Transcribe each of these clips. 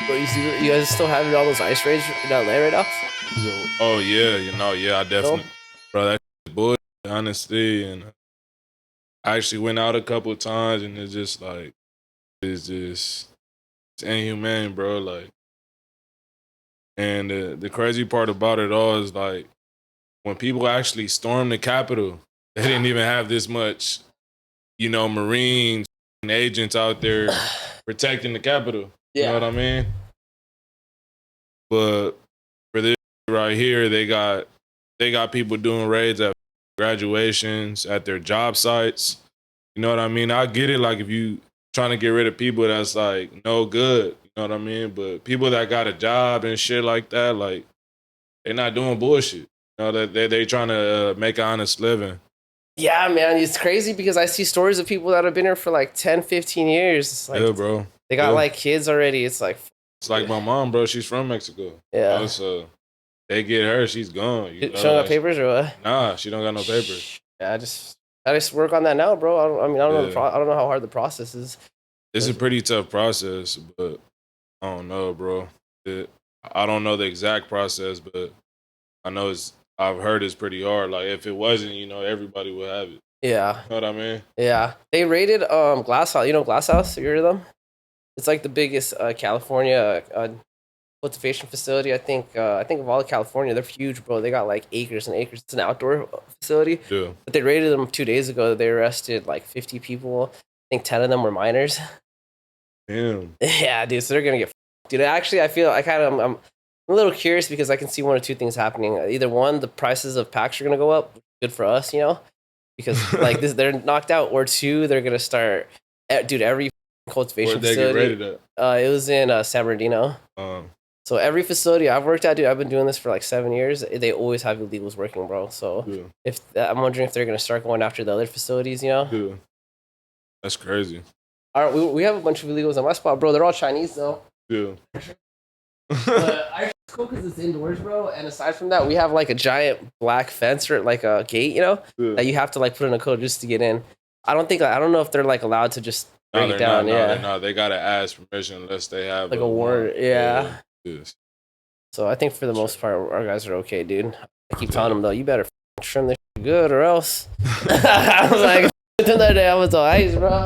But you guys still having all those ice raids in LA right now? Oh yeah, I No? definitely, bro. That's bullshit, honestly. And I actually went out a couple of times, and it's just like it's inhumane, bro. Like, and the crazy part about it all is like when people actually stormed the Capitol, they didn't even have this much, Marines and agents out there protecting the Capitol. You know Yeah. what I mean? But for this right here, they got people doing raids at graduations, at their job sites. You know what I mean? I get it, like if you trying to get rid of people that's like no good, you know what I mean? But people that got a job and shit like that, like they're not doing bullshit. You know, that they trying to make an honest living. Yeah, man, it's crazy because I see stories of people that have been here for like 10, 15 years. It's like Yeah, bro. they got Yeah. like kids already. It's like, It's like my mom, bro. She's from Mexico. yeah. So they get her, she's gone. Showing up Like, papers or what? nah, she don't got no papers. Yeah, I just work on that now, bro. I don't know Yeah. I don't know how hard the process is. It's a pretty tough process, but I don't know, bro. I don't know the exact process, but I know I've heard it's pretty hard. Like if it wasn't, everybody would have it. Yeah. You know what I mean? Yeah. They raided Glass House. You know Glass House? You heard of them? It's like the biggest California cultivation facility. I think of all of California, they're huge, bro. They got like acres and acres. It's an outdoor facility. Yeah. But they raided them 2 days ago. They arrested like 50 people. I think 10 of them were minors. Damn. Yeah, dude. So they're gonna get dude. Actually, I feel I'm a little curious because I can see one or two things happening. Either one, the prices of packs are gonna go up. Good for us, because like this, they're knocked out. Or two, they're gonna start. Dude, every cultivation Where'd they facility. get raided at? It was in San Bernardino. So every facility I've worked at, dude, I've been doing this for like 7 years. They always have illegals working, bro. So yeah. I'm wondering if they're gonna start going after the other facilities, Yeah. That's crazy. All right, we have a bunch of illegals in my spot, bro. They're all Chinese though. Yeah. But it's cool because it's indoors, bro. And aside from that, we have like a giant black fence or like a gate, that you have to like put in a code just to get in. I don't know if they're like allowed to just break it down. No, they gotta ask permission unless they have like a warrant. Yeah. Yes. So I think for the most part, our guys are okay, dude. I keep telling them though, you better trim this shit good or else. I was like, the other day I was all ice, bro.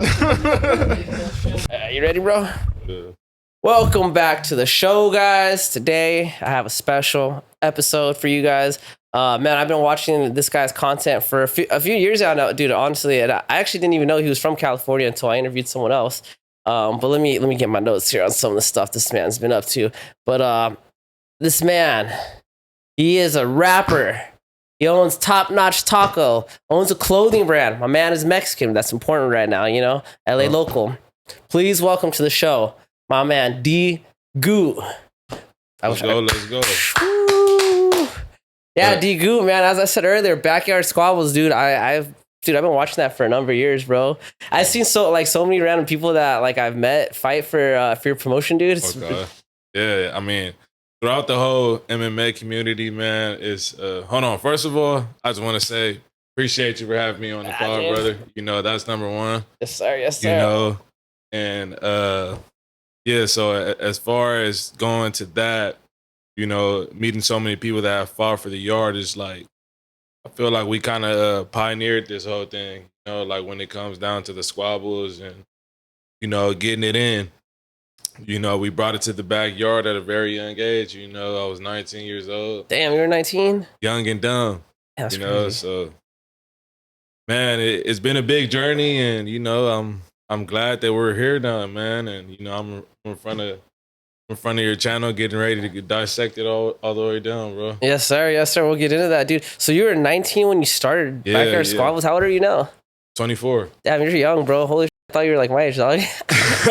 You ready, bro? Yeah. Welcome back to the show, guys. Today I have a special episode for you guys. Man, I've been watching this guy's content for a few years now, dude. Honestly, and I actually didn't even know he was from California until I interviewed someone else. But let me get my notes here on some of the stuff this man's been up to. But this man, he is a rapper. He owns Top Notch Taco. Owns a clothing brand. My man is Mexican. That's important right now, LA local. Please welcome to the show, my man Dgoot. Let's go. Yeah, Dgoot, man. As I said earlier, Backyard Squabbles, dude. I've been watching that for a number of years, bro. I've seen so many random people that like I've met fight for your promotion, dude. Yeah, I mean, throughout the whole MMA community, man, is hold on. First of all, I just want to say appreciate you for having me on the pod, brother. That's number one. Yes, sir. Yes, sir. And yeah. So as far as going to that, meeting so many people that have fought for the yard is like, I feel like we kind of pioneered this whole thing, like when it comes down to the squabbles and, getting it in. We brought it to the backyard at a very young age. I was 19 years old. Damn, you were 19? Young and dumb. That's crazy. So, man, it's been a big journey, and, I'm glad that we're here now, man. And, I'm in front of your channel getting ready to get dissected all the way down, bro. Yes, sir. Yes, sir. We'll get into that, dude. So you were 19 when you started Backyard Squabbles. How old are you now? 24. Damn, you're young, bro. Holy shit. I thought you were like my age, dog.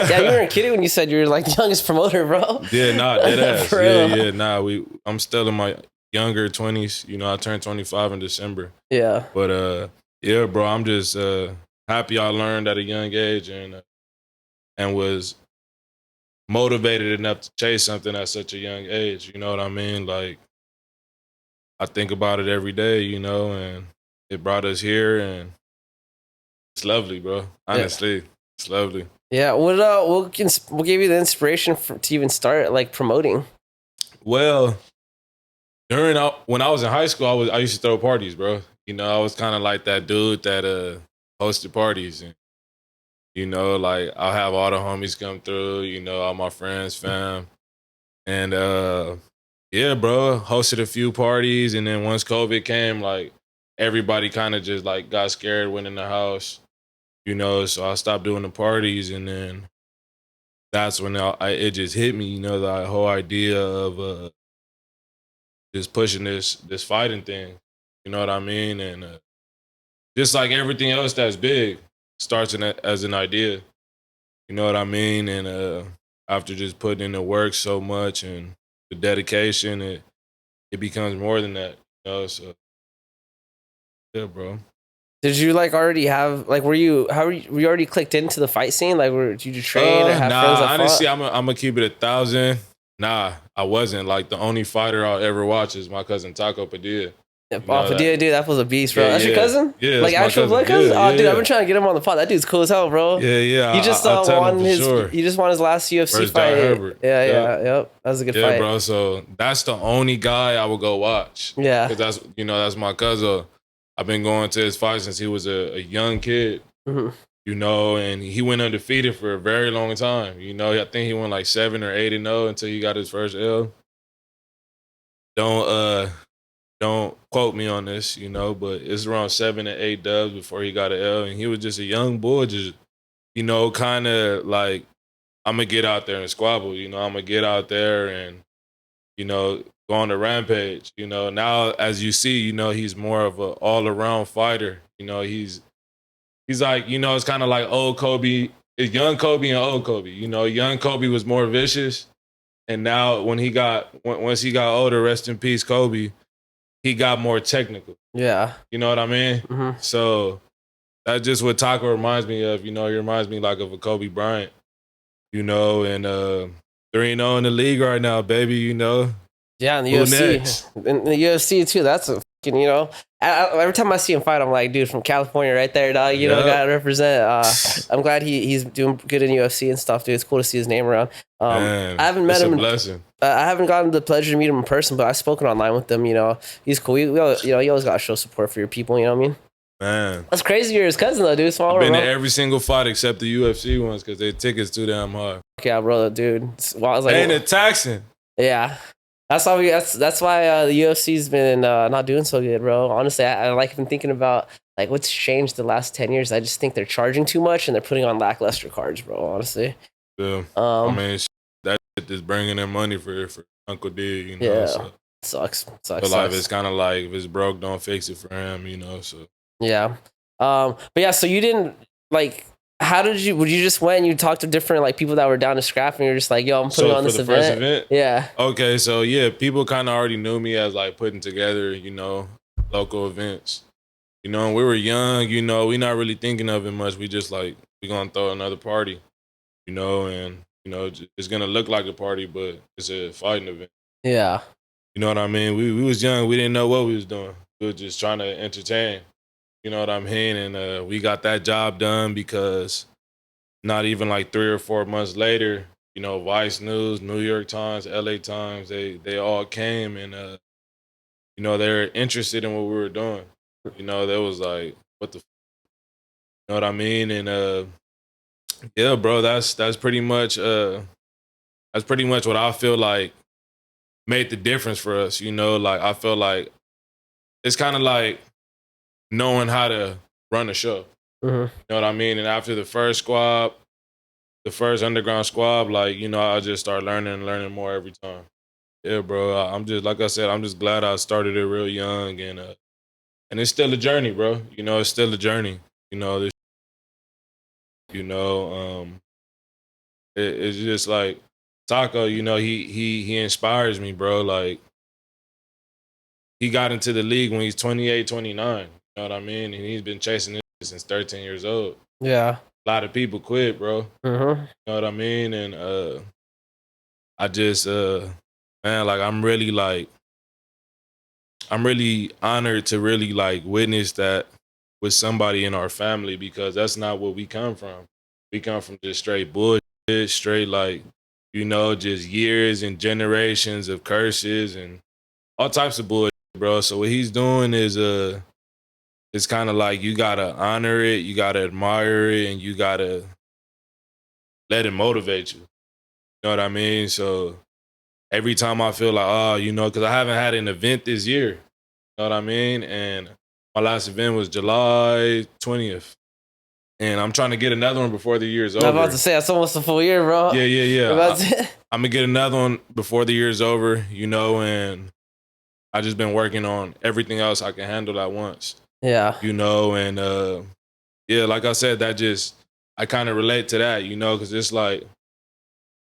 Yeah, you weren't kidding when you said you were like the youngest promoter, bro. Yeah, nah, dead ass. Yeah, nah. I'm still in my younger 20s. I turned 25 in December. Yeah. But yeah, bro, I'm just happy I learned at a young age and was motivated enough to chase something at such a young age. You know what I mean? Like, I think about it every day, and it brought us here, and it's lovely, bro. Honestly, It's lovely. Yeah. What gave you the inspiration to even start like promoting? Well, when I was in high school, I used to throw parties, bro. You know, I was kind of like that dude that hosted parties, and you know, like I'll have all the homies come through. You know, all my friends, fam, and yeah, bro, hosted a few parties, and then once COVID came, like everybody kind of just like got scared, went in the house. You know, so I stopped doing the parties, and then that's when it just hit me. You know, the whole idea of just pushing this fighting thing. You know what I mean? And just like everything else that's big starts as an idea. You know what I mean? And after just putting in the work so much and the dedication, it becomes more than that. You know, so yeah, bro. Did you like already have like were you already clicked into the fight scene? Like did you train or have friends that honestly, fought? I'm gonna keep it 1,000. Nah, I wasn't. Like the only fighter I'll ever watch is my cousin Taco Padilla. Yeah, You know Padilla, dude, that was a beast, bro. Yeah, That's your yeah. cousin? Yeah, Like that's my actual cousin. blood cousin? Yeah, Oh, dude, yeah. I've been trying to get him on the pod. That dude's cool as hell, bro. Yeah. He just I'll tell him won for sure. He just won his last UFC Versus fight. John Herbert. Yeah, Yep. yep. That was a good Yeah, fight. bro. So that's the only guy I would go watch. Yeah. Because that's my cousin. I've been going to his fight since he was a young kid. Mhm. You know, and he went undefeated for a very long time. You know, I think he went like 7 or 8-0 until he got his first L. Don't quote me on this, you know, but it's around 7 to 8 dubs before he got an L, and he was just a young boy, just you know, kind of like I'm gonna get out there and squabble. You know, I'm gonna get out there and you know go on the rampage. You know, now as you see, you know, he's more of an all around fighter. You know, he's like, you know, it's kind of like old Kobe. It's young Kobe and old Kobe. You know, young Kobe was more vicious, and now once he got older, rest in peace, Kobe. He got more technical. Yeah. You know what I mean? Mm-hmm. So that's just what Taco reminds me of. You know, he reminds me like of a Kobe Bryant. You know, and 3-0 in the league right now, baby. You know. Yeah, in the Who UFC. next? In the UFC too. That's a fucking, you know. Every time I see him fight, I'm like, dude, from California, right there, dog. You know, Yep. gotta represent. I'm glad he's doing good in UFC and stuff, dude. It's cool to see his name around. Man, I haven't met it's him. a blessing. I haven't gotten the pleasure to meet him in person, but I've spoken online with him. You know, he's cool. You know, you always gotta show support for your people. You know what I mean? Man, That's crazy. You're his cousin though, dude. Small I've been world, to bro. every single fight except the UFC ones because their tickets too damn high. Yeah, bro, dude. Well, I was like, Ain't it taxing? yeah. That's why that's why the UFC's been not doing so good, bro. Honestly, I like been thinking about like what's changed the last 10 years. I just think they're charging too much and they're putting on lackluster cards, bro. Honestly. Yeah. I mean, that shit is bringing in money for Uncle D. You know. Yeah. So. Sucks. But like, it's kind of like if it's broke, don't fix it for him. You know. So. Yeah. But yeah. So you didn't like. How did you? Would you just went and you talked to different like people that were down to scrap and you're just like, yo, I'm putting on this for the first event. Yeah. Okay, so yeah, people kind of already knew me as like putting together, you know, local events. You know, and we were young. You know, we not really thinking of it much. We just like we gonna throw another party. You know, and you know it's gonna look like a party, but it's a fighting event. Yeah. You know what I mean? We was young. We didn't know what we was doing. We were just trying to entertain. You know what I mean? And we got that job done because not even like 3 or 4 months later, you know, Vice News, New York Times, LA Times, they all came and, you know, they're interested in what we were doing. You know, they was like, what the, you know what I mean? And yeah, bro, that's pretty much what I feel like made the difference for us. You know, like I feel like it's kind of like knowing how to run a show. Mm-hmm. You know what I mean? And after the first squab, the first underground squab, like, you know, I just start learning more every time. Yeah, bro. I'm just, like I said, I'm just glad I started it real young and it's still a journey, bro. You know, it's still a journey. You know, this, you know, it's just like Taco, you know, he inspires me, bro. Like he got into the league when he's 28, 29. You know what I mean? And he's been chasing this since 13 years old. Yeah. A lot of people quit, bro. Mm-hmm. You know what I mean? And I just man, like I'm really honored to really like witness that with somebody in our family because that's not what we come from. We come from just straight bullshit, straight like, just years and generations of curses and all types of bullshit, bro. So what he's doing is it's kind of like you gotta honor it, you gotta admire it, and you gotta let it motivate you. You know what I mean? So every time I feel like, because I haven't had an event this year. You know what I mean? And my last event was July 20th. And I'm trying to get another one before the year's over. I'm about to say, that's almost a full year, bro. Yeah. I'm going to get another one before the year's over, and I just been working on everything else I can handle at once. Yeah. And like I said, I kind of relate to that, because it's like,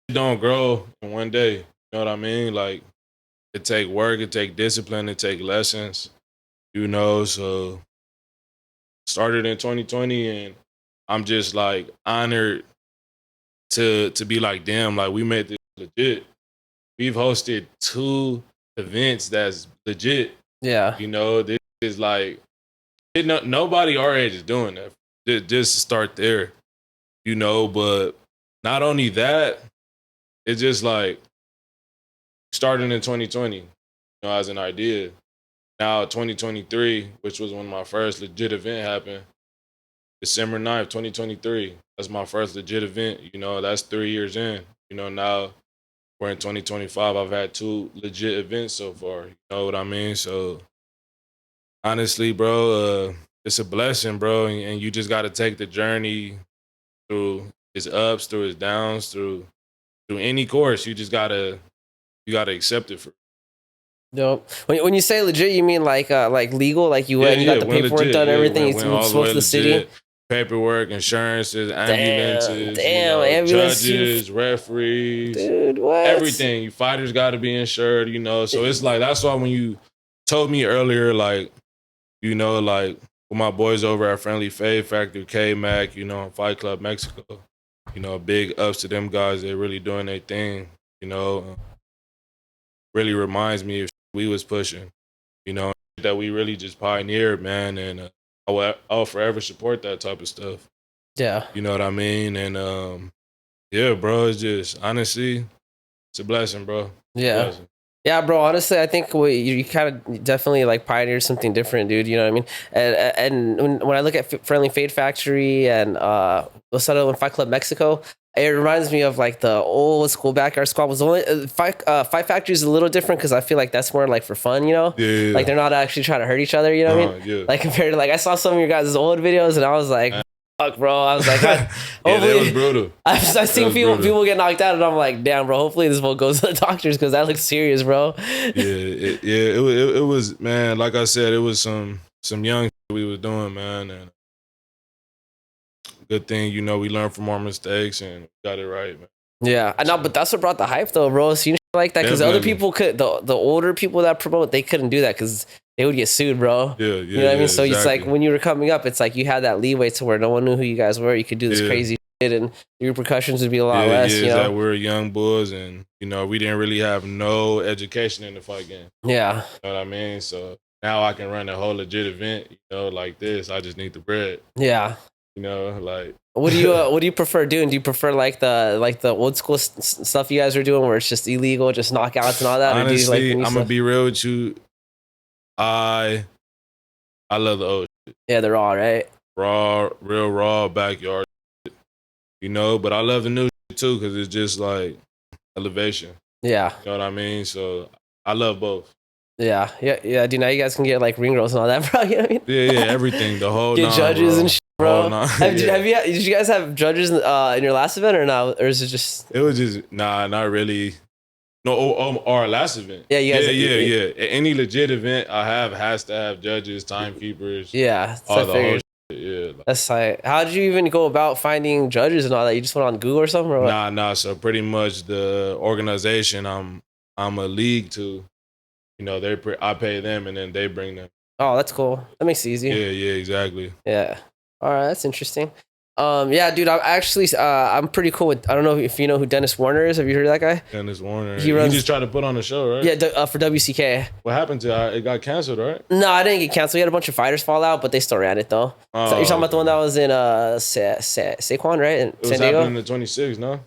you don't grow in one day. You know what I mean? Like, it take work, it take discipline, it take lessons, so started in 2020 and I'm just like honored to be like, damn, like we made this legit. We've hosted 2 events that's legit. Yeah. This is like, nobody our age is doing that. Just start there, but not only that, it's just like starting in 2020, as an idea. Now 2023, which was when my first legit event happened, December 9th, 2023. That's my first legit event. That's 3 years in. Now we're in 2025. I've had 2 legit events so far. You know what I mean? So honestly, bro, it's a blessing, bro. And you just got to take the journey through its ups, through its downs, through any course. You gotta accept it for. Dope. When you say legit, you mean like legal? Like you went, you got the paperwork legit, done, everything. Went You spoke to the city. Paperwork, insurances, ambulances, ambulances, judges, referees, dude, what? Everything. Fighters got to be insured, So it's like, that's why when you told me earlier, like, like with my boys over at Friendly Fade Factor, K-Mac, Fight Club Mexico, big ups to them guys. They're really doing their thing, really reminds me of we was pushing, that we really just pioneered, man. And I'll forever support that type of stuff. Yeah. You know what I mean? And yeah, bro, it's just, honestly, it's a blessing, bro. Yeah. Blessing. Yeah, bro. Honestly, I think you kind of definitely like pioneered something different, dude. You know what I mean? And when I look at Friendly Fade Factory and Los Angeles Fight Club Mexico, it reminds me of like the old school Backyard Squabbles. Only Fight Factory is a little different because I feel like that's more like for fun, Yeah. Like they're not actually trying to hurt each other. You know what I mean? Yeah. Like compared to like I saw some of your guys' old videos and I was like, fuck, bro. I was like, yeah, that was brutal. I've seen people get knocked out, and I'm like, damn, bro. Hopefully this one goes to the doctors because that looks serious, bro. It was, man. Like I said, it was some young shit we was doing, man, and good thing, we learned from our mistakes and got it right, man. Yeah, I know, but that's what brought the hype, though, bro. So like that because other people could, the older people that promote, they couldn't do that because they would get sued, bro. Yeah, you know what I mean? So it's like when you were coming up, it's like you had that leeway to where no one knew who you guys were. You could do this crazy shit, and the repercussions would be a lot less. Yeah, exactly. We're young boys, and we didn't really have no education in the fight game. Yeah, you know what I mean. So now I can run a whole legit event, like this. I just need the bread. Yeah. Like what do you prefer doing? Do you prefer like the old school stuff you guys are doing where it's just illegal, just knockouts and all that? Honestly, or do you like I'm gonna be real with you. I love the old shit. Yeah, they're all right. Real raw backyard shit, but I love the new shit too because it's just like elevation. Yeah. You know what I mean? So I love both. Yeah. Dude, now you guys can get like ring girls and all that, bro. You know what I mean? Yeah, everything. The whole get judges bro. and shit, bro. Did you guys have judges in your last event or no? Or is it just? It was just not really. No, our last event. Yeah, you guys. Yeah. Any legit event I have has to have judges, timekeepers. Yeah, all the whole shit. Yeah. That's like, how did you even go about finding judges and all that? You just went on Google or something, or what? Nah. So pretty much the organization I'm a league to, I pay them and then they bring them. Oh, that's cool. That makes it easy. Yeah, exactly. Yeah. All right, that's interesting. Yeah, dude, I'm pretty cool with. I don't know if you know who Dennis Warner is. Have you heard of that guy? Dennis Warner. He runs. He just tried to put on a show, right? Yeah, for WCK. What happened to it? It got canceled, right? No, I didn't get canceled. We had a bunch of fighters fall out, but they still ran it though. Oh, So you're talking about the one that was in Saquon, right? In It was San Diego. happening in the 26, no?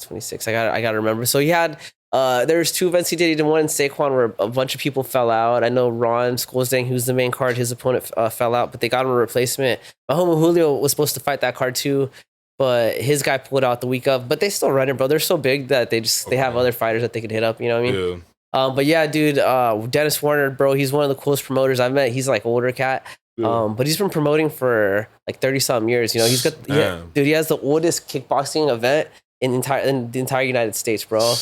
26. I got to remember. So he had there's two events he did. He did one in Saquon where a bunch of people fell out. I know Ron Skolzang, who's the main card, his opponent fell out, but they got him a replacement. Mahomo Julio was supposed to fight that card too, but his guy pulled out the week of. But they still run it, bro. They're so big that they have other fighters that they could hit up. You know what I mean? Yeah. But yeah, dude, Dennis Warner, bro, he's one of the coolest promoters I've met. He's like older cat. Yeah. But he's been promoting for like 30 something years. You know, dude, he has the oldest kickboxing event in the entire United States, bro.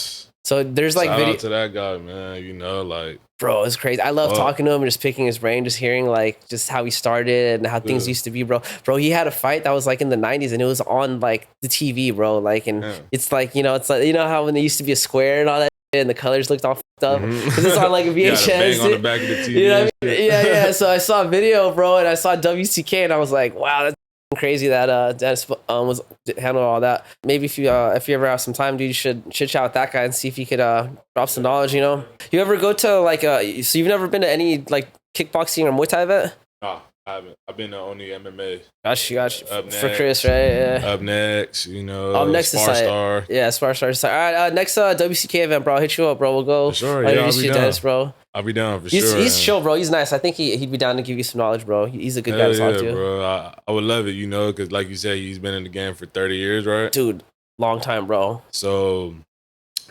So there's like Shout out to that guy, man. You know, like, bro, it's crazy. I love talking to him and just picking his brain, just hearing like just how he started and how things used to be, bro. Bro, he had a fight that was like in the 90s and it was on like the TV, bro. Like, and it's like, it's like, you know how when there used to be a square and all that and the colors looked all fucked up because it's on like a VHS. Bang on the back of the TV. You know what I mean? Yeah. So I saw a video, bro, and I saw WCK and I was like, wow, that's crazy that Dennis was handling all that. Maybe if you ever have some time, dude, you should chit chat with that guy and see if he could drop some knowledge. You know, you ever go to like so you've never been to any like kickboxing or Muay Thai event? No, I haven't. I've been to only MMA. Gotcha. Up next, for Chris, right? Yeah. Up next, you know. Up next Spar is Star. Yeah, Spar Star. All right, next WCK event, bro. I'll hit you up, bro. We'll go. For sure. Yeah, I'll be down. Dennis, bro. I'll be down for sure. He's chill, bro. He's nice. I think he'd be down to give you some knowledge, bro. He's a good guy to talk to. Bro. I would love it, you know, because like you said, he's been in the game for 30 years, right? Dude, long time, bro. So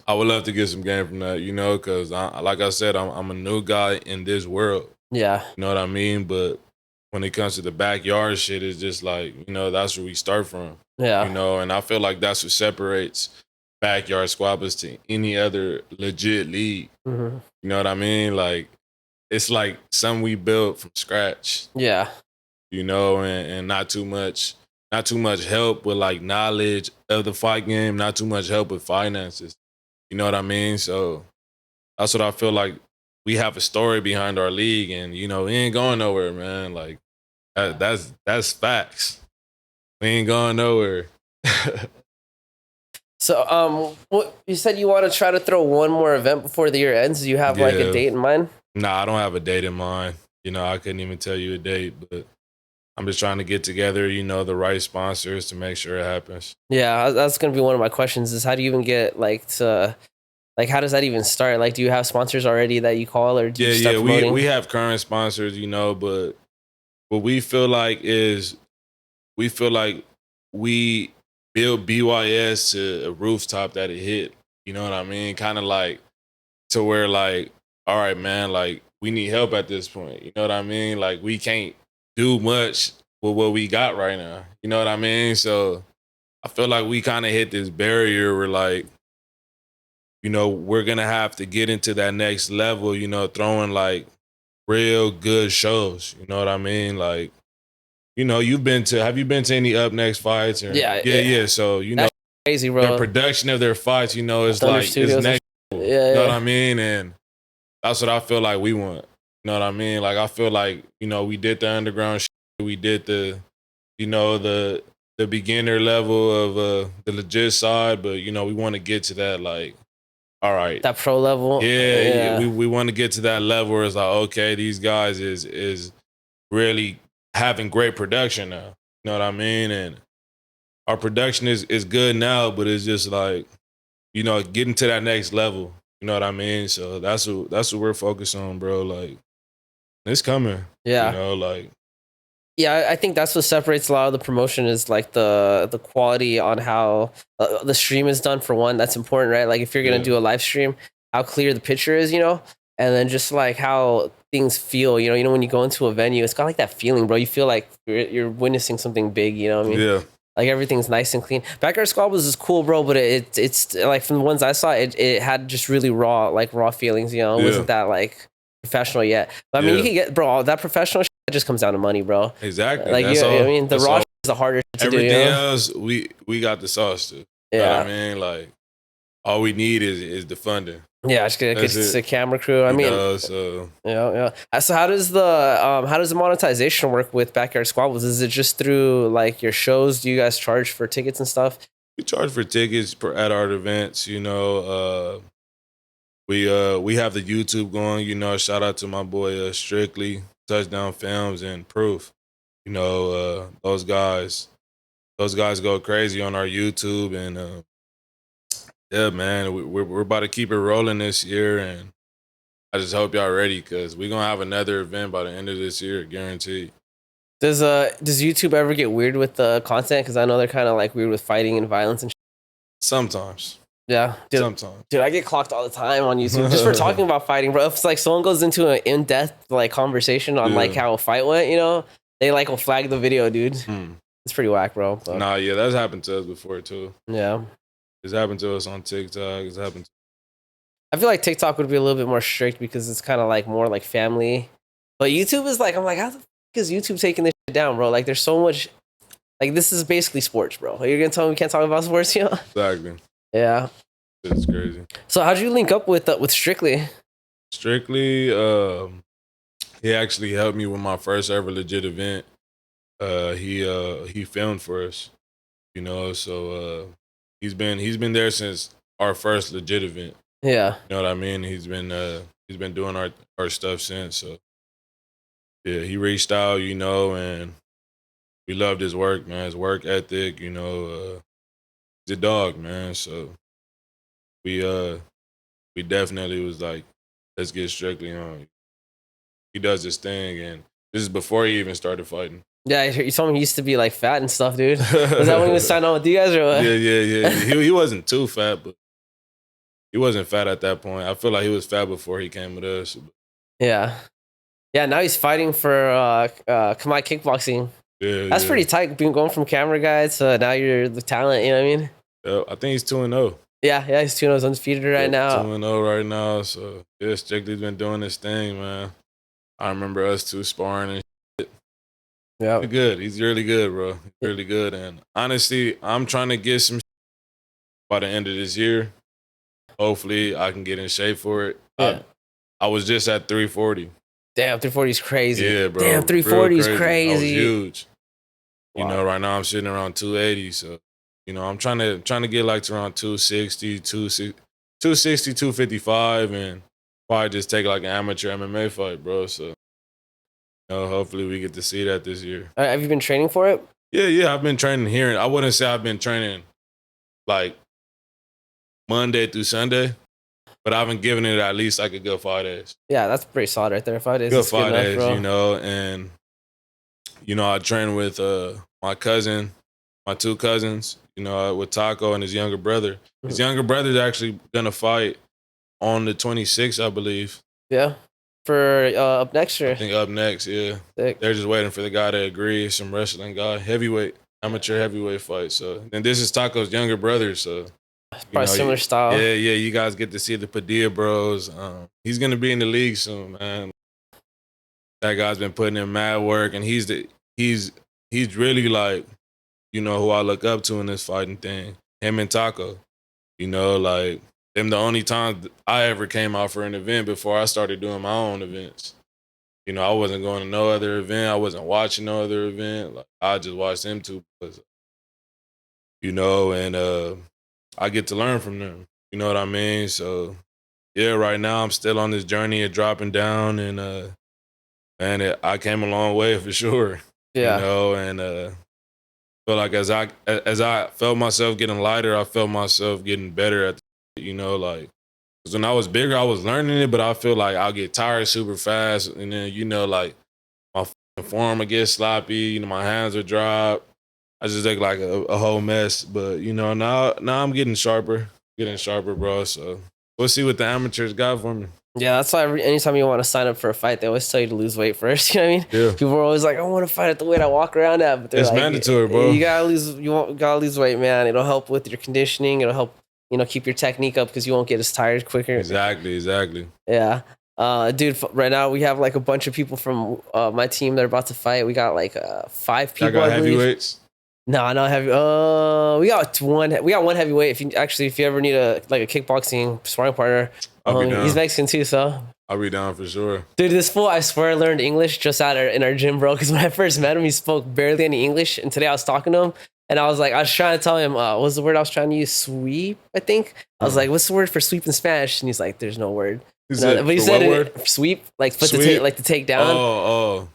I would love to get some game from that, you know, because like I said, I'm a new guy in this world. Yeah. You know what I mean? But when it comes to the backyard shit, it's just like, you know, that's where we start from. Yeah. You know, and I feel like that's what separates Backyard Squabbles to any other legit league. Mm-hmm. You know what I mean? Like, it's like something we built from scratch. Yeah. You know, and not too much help with like knowledge of the fight game, not too much help with finances. You know what I mean? So that's what I feel like. We have a story behind our league, and you know, we ain't going nowhere, man. Like that's facts. We ain't going nowhere. So, what you said you want to try to throw one more event before the year ends? Do you have like a date in mind? Nah, I don't have a date in mind. You know, I couldn't even tell you a date, but I'm just trying to get together, you know, the right sponsors to make sure it happens. Yeah, that's gonna be one of my questions. Is how do you even get how does that even start? Like, do you have sponsors already that you call, or do you start promoting? We have current sponsors, you know, but what we feel like is we build BYS to a rooftop that it hit. You know what I mean? Kind of like to where like, all right, man, like we need help at this point. You know what I mean? Like we can't do much with what we got right now. You know what I mean? So I feel like we kind of hit this barrier where like, you know, we're going to have to get into that next level, you know, throwing like real good shows. You know what I mean? Like, you know, have you been to any Up Next fights? Or, yeah. So, you know, crazy, bro. The production of their fights, you know, is like, it's next level. Yeah, you know what I mean? And that's what I feel like we want. You know what I mean? Like, I feel like, you know, we did the underground shit. We did the, you know, the beginner level of the legit side, but, you know, we want to get to that, like, all right. That pro level. Yeah. We want to get to that level where it's like, okay, these guys is really having great production now. You know what I mean? And our production is good now, but it's just like, you know, getting to that next level. You know what I mean? So that's what we're focused on, bro. Like, it's coming. Yeah. You know, like. Yeah, I think that's what separates a lot of the promotion is like the quality on how the stream is done, for one. That's important, right? Like if you're going to do a live stream, how clear the picture is, you know? And then just like how things feel, you know, when you go into a venue, it's got like that feeling, bro. You feel like you're witnessing something big, you know what I mean? Yeah. Like everything's nice and clean. Backyard Squabbles is cool, bro, but it's like from the ones I saw, it had just really raw feelings, you know? It wasn't that like professional yet. But I mean, you can get, bro, that professional shit just comes down to money, bro. Exactly. Like, you know what I mean? The raw shit is the harder shit to do. Everything else, we got the sauce to. Yeah. You know what I mean? Like, all we need is the funding. Yeah, just get That's it. a camera crew. I You mean, know, so yeah. So how does the monetization work with Backyard Squabbles? Is it just through like your shows? Do you guys charge for tickets and stuff? we charge for tickets at our events. You know, we have the YouTube going. You know, shout out to my boy Strictly, Touchdown Films, and Proof. You know, those guys go crazy on our YouTube, and yeah, man, we're about to keep it rolling this year, and I just hope y'all ready because we're gonna have another event by the end of this year, guaranteed. Does YouTube ever get weird with the content? Because I know they're kind of like weird with fighting and violence and. Sometimes. Yeah, Sometimes. Dude, I get clocked all the time on YouTube just for talking about fighting, bro. If it's like someone goes into an in-depth like conversation on like how a fight went, you know, they like will flag the video, dude. It's pretty whack, bro. But, Nah, yeah, that's happened to us before too. Yeah, It's happened to us on TikTok. It's happened. I feel like TikTok would be a little bit more strict because it's kind of like more like family, but YouTube is like I'm like, how the fuck is YouTube taking this shit down, bro? Like, there's so much. Like, this is basically sports, bro. You're gonna tell me we can't talk about sports, you know? Exactly. Yeah. It's crazy. So how'd you link up with Strictly? Strictly, he actually helped me with my first ever legit event. He filmed for us, you know. So he's been there since our first legit event. Yeah. You know what I mean? He's been doing our stuff since. So yeah, he reached out, you know, and we loved his work, man. His work ethic, you know. He's a dog, man. So we definitely was like, let's get Strictly on. He does this thing, and this is before he even started fighting. Yeah, you told me he used to be like fat and stuff, dude. Was that when he was signing on with you guys or what? Yeah. He wasn't too fat, but he wasn't fat at that point. I feel like he was fat before he came with us. Yeah. Yeah, now he's fighting for Kamai Kickboxing. Yeah, That's pretty tight, being going from camera guy to now you're the talent, you know what I mean? Yeah, I think he's 2-0. Yeah, he's 2-0, undefeated right now. 2-0 right now, so yeah, Strictly's been doing his thing, man. I remember us two sparring and shit. Yeah. He's good. He's really good, bro. He's really good. And honestly, I'm trying to get some by the end of this year. Hopefully, I can get in shape for it. Yeah. I was just at 340. Damn, 340 is crazy. Yeah, bro. Damn, 340 is crazy. I was huge. Wow. You know, right now I'm sitting around 280. So, you know, I'm trying to get like to around 260, 255, and probably just take like an amateur MMA fight, bro. So, you know, hopefully we get to see that this year. Have you been training for it? Yeah. I've been training here. I wouldn't say I've been training like Monday through Sunday, but I've been giving it at least like a good 5 days. Yeah, that's pretty solid right there. 5 days. Good 5 days, enough, you know, and you know, I train with my cousin, my two cousins, you know, with Taco and his younger brother. His younger brother's actually gonna fight on the 26th, I believe. Yeah. For up next year. I think up next, yeah. Sick. They're just waiting for the guy to agree. Some wrestling guy, amateur heavyweight fight. So, and this is Taco's younger brother, so probably similar style. Yeah. You guys get to see the Padilla bros. He's gonna be in the league soon, man. That guy's been putting in mad work, and he's really like, you know, who I look up to in this fighting thing. Him and Taco, you know, like them the only times I ever came out for an event before I started doing my own events. You know, I wasn't going to no other event. I wasn't watching no other event. Like I just watched them two, because, you know, and I get to learn from them. You know what I mean? So yeah, right now I'm still on this journey of dropping down, and I came a long way for sure. Yeah. You know, and feel like as I felt myself getting lighter, I felt myself getting better at you know, like, because when I was bigger, I was learning it, but I feel like I'll get tired super fast, and then, you know, like my form will get sloppy, you know, my hands will drop. I just look like a whole mess. But, you know, now I'm getting sharper, bro. So we'll see what the amateurs got for me. Yeah, that's why anytime you want to sign up for a fight, they always tell you to lose weight first. You know what I mean? Yeah. People are always like, I want to fight at the weight I walk around at, but it's like, mandatory, bro. You gotta lose weight, man. It'll help with your conditioning. It'll help, you know, keep your technique up because you won't get as tired quicker. Exactly. Yeah. Dude, right now we have like a bunch of people from my team that are about to fight. We got like 5 people. I got heavyweights. No, not heavy. We got one heavyweight. If you ever need a kickboxing sparring partner, I'll be down. he's Mexican too. So, I'll be down for sure. dude, this fool, I swear, learned English just in our gym, bro. Because when I first met him, he spoke barely any English, and today I was talking to him, and I was trying to tell him, what was the word I was trying to use? Sweep, I think. I was like, "What's the word for sweep in Spanish?" And he's like, "There's no word." But he said it, sweep, like to take down. Oh,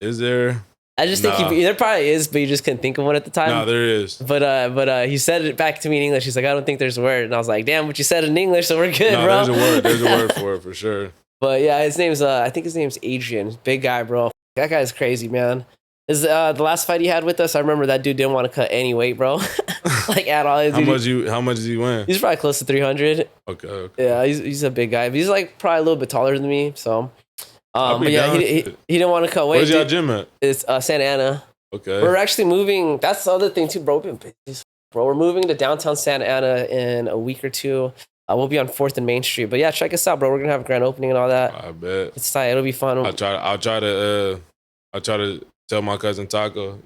is there? I just think there probably is, but you just couldn't think of one at the time. No, there is. But he said it back to me in English. He's like, I don't think there's a word, and I was like, damn, but you said it in English, so we're good, bro. There's a word. There's a word for it for sure. But yeah, I think his name's Adrian. Big guy, bro. That guy's crazy, man. Is the last fight he had with us? I remember that dude didn't want to cut any weight, bro. Like at all. How much did he win? He's probably close to 300. Okay. Yeah, he's a big guy. But he's like probably a little bit taller than me. So, but yeah, he didn't want to cut weight. Where's y'all gym at? It's Santa Ana. Okay. We're actually moving. That's the other thing too, bro. We're moving to downtown Santa Ana in a week or two. We'll be on 4th and Main Street. But yeah, check us out, bro. We're gonna have a grand opening and all that. I bet. It's tight. It'll be fun. I'll try to tell my cousin Taco,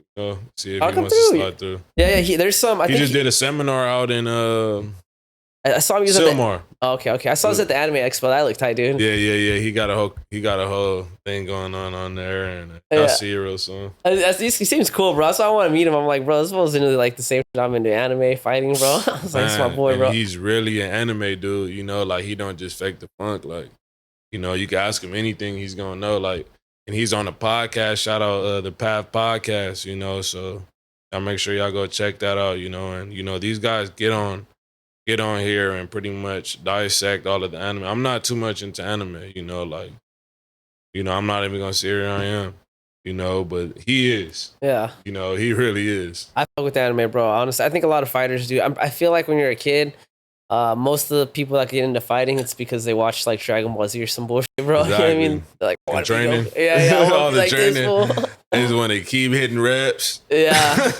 see if he wants to slide through. Yeah. There's some. He just did a seminar out in I saw him use Silmar. Okay. I saw this at the Anime Expo. That looked tight, dude. Yeah. He got a whole thing going on there, and I'll see you real soon. He seems cool, bro. So I want to meet him. I'm like, bro, this was into like the same shit I'm into, anime fighting, bro. I was like, it's my boy, bro. He's really an anime dude. Like he don't just fake the funk. Like, you can ask him anything, he's gonna know. Like, and he's on a podcast. Shout out the Path Podcast. So y'all make sure y'all go check that out. And these guys get on here and pretty much dissect all of the anime. I'm not too much into anime, I'm not even gonna say here I am, but he is. Yeah. He really is. I fuck with anime, bro. Honestly, I think a lot of fighters do. I feel like when you're a kid, most of the people that get into fighting, it's because they watch like Dragon Ball Z or some bullshit, bro. Exactly. You know what I mean? They're like, training. Yeah. All the like training. They just want to keep hitting reps. Yeah.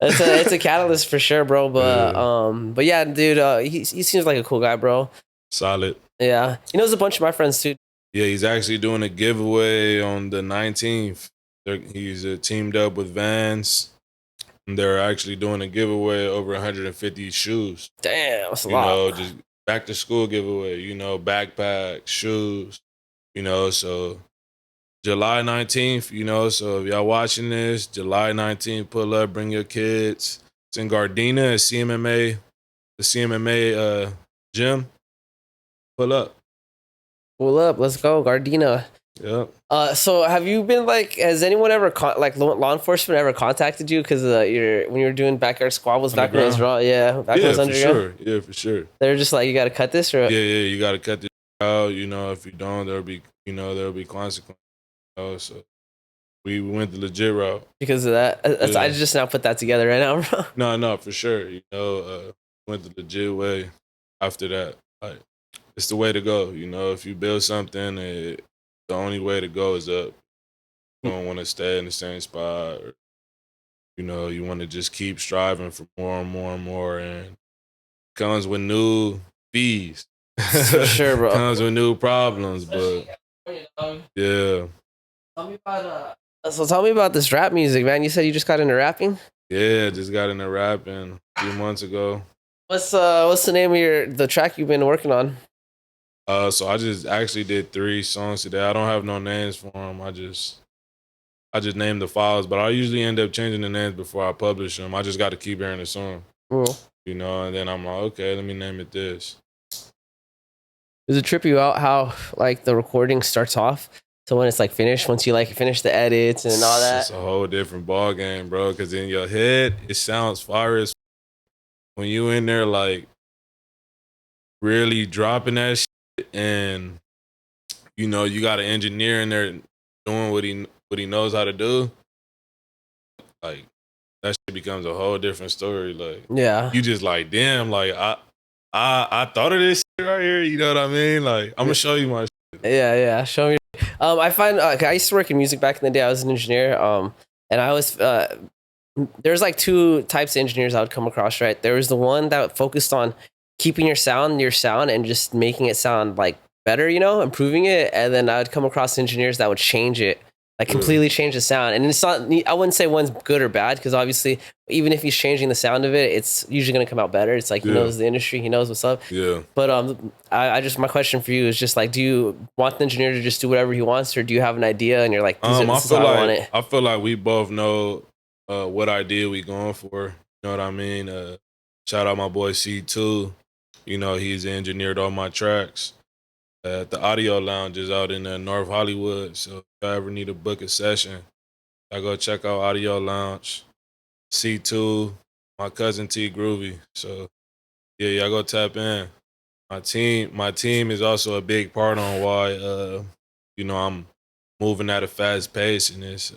It's a catalyst for sure, bro. But yeah, dude, he seems like a cool guy, bro. Solid. Yeah, he knows a bunch of my friends too. Yeah, he's actually doing a giveaway on the 19th. He's teamed up with Vans. And they're actually doing a giveaway over 150 shoes. Damn, that's a lot. Just back to school giveaway. Backpacks, shoes. So July 19th, so if y'all watching this, July 19th, pull up, bring your kids. It's in Gardena, the CMMA gym. Pull up, let's go, Gardena. Yep. So have you been has anyone ever law enforcement ever contacted you because when you were doing Backyard Squabbles back when it was raw? Yeah, back when it was underground. Sure. Yeah, for sure. They're just like, you got to cut this, or yeah, you got to cut this out. If you don't, there'll be consequences. So we went the legit route because of that. Yeah. I just now put that together right now, bro. No, for sure. Went the legit way. After that, it's the way to go. If you build something, the only way to go is up. You don't want to stay in the same spot. Or, you want to just keep striving for more and more and more, and it comes with new fees. For sure, bro. Comes with new problems, but yeah. Tell me about this rap music, man. You said you just got into rapping? Yeah, just got into rapping a few months ago. What's the name of the track you've been working on? So I just actually did 3 songs today. I don't have no names for them. I just named the files, but I usually end up changing the names before I publish them. I just got to keep hearing the song, and then I'm like, okay, let me name it this. Does it trip you out how the recording starts off? So when it's finished, once you finish the edits and all that, it's a whole different ball game, bro. Because in your head, it sounds fire as when you in there really dropping that shit, and you got an engineer in there doing what he knows how to do. That shit becomes a whole different story. Yeah, you just damn, I thought of this shit right here. You know what I mean? I'm gonna show you my shit. Yeah, show me. I find I used to work in music back in the day. I was an engineer, and I was there's 2 types of engineers I would come across. Right, there was the one that focused on keeping your sound, and just making it sound better, improving it. And then I would come across engineers that would change it like completely change the sound. And it's not, I wouldn't say one's good or bad, because obviously even if he's changing the sound of it, it's usually going to come out better. It's like he knows the industry, he knows what's up. Yeah. But I just, my question for you is just like, do you want the engineer to just do whatever he wants, or do you have an idea and you're like, this is how I want it? I feel like we both know what idea we going for. You know what I mean? Shout out my boy C2. You know, he's engineered all my tracks. The audio lounge is out in North Hollywood. So if y'all ever need to book a session, I go check out Audio Lounge. C2, my cousin T Groovy. So yeah, y'all go tap in. My team is also a big part on why you know, I'm moving at a fast pace in this